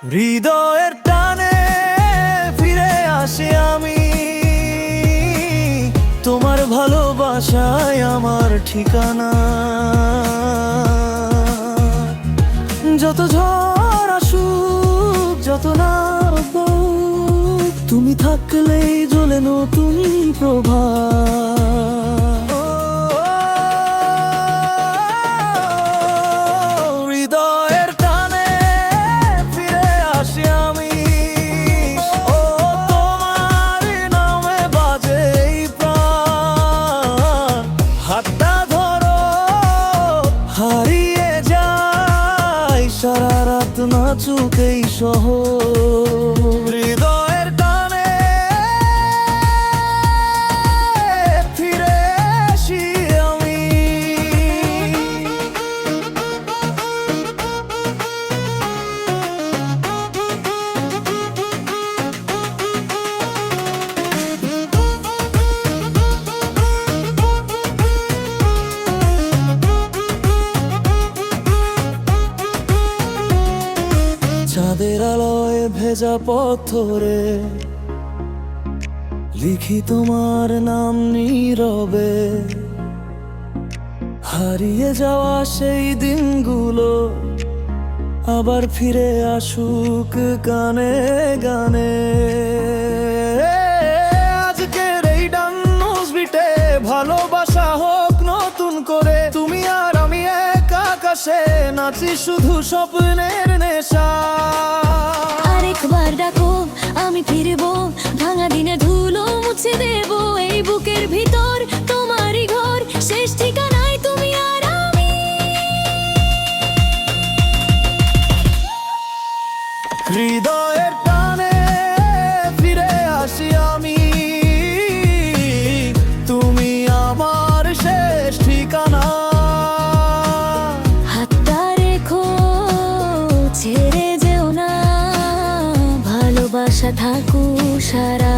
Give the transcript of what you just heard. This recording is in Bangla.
হৃদয়ের টানে ফিরে আসি আমি, তোমার ভালোবাসায় আমার ঠিকানা। যত ঝড় আসুক, যত না হোক, তুমি থাকলেই জ্বলে নতুন প্রভা। হৃদয়ের টানে ফিরে আসি আমি, ও তোমার নামে বাজে এই প্রাণ। হাতটা ধরো, হারিয়ে যায় সারা রাত নাচুক এই শহর। হৃদয়ের টানে ফিরে আসি আমি। চাঁদের আলোয় ভেজা পথরে লিখি তোমার নাম নীরবে। হারিয়ে যাওয়া সেই দিনগুলো আবার ফিরে আসুক গানে গানে। আজকের এই ডান্স বিটে ভালোবাসা হোক নতুন করে। তুমি আর আমি এক আকাশে নাচি শুধু স্বপ্নের নেশা। আরেকবার ডাকো, আমি ফিরবো, ভাঙা দিনে ধুলো মুছে দেব। এই বুকের ভিতর তোমারই ঘর, শেষ ঠিকানায় তুমি আর আমি। হৃদয়ের টানে ফিরে আসি আমি, তুমি আমার শেষ ঠিকানা। হাতটা রেখো, ছেড়ে যেও না, ভালোবাসা থাকুক সারা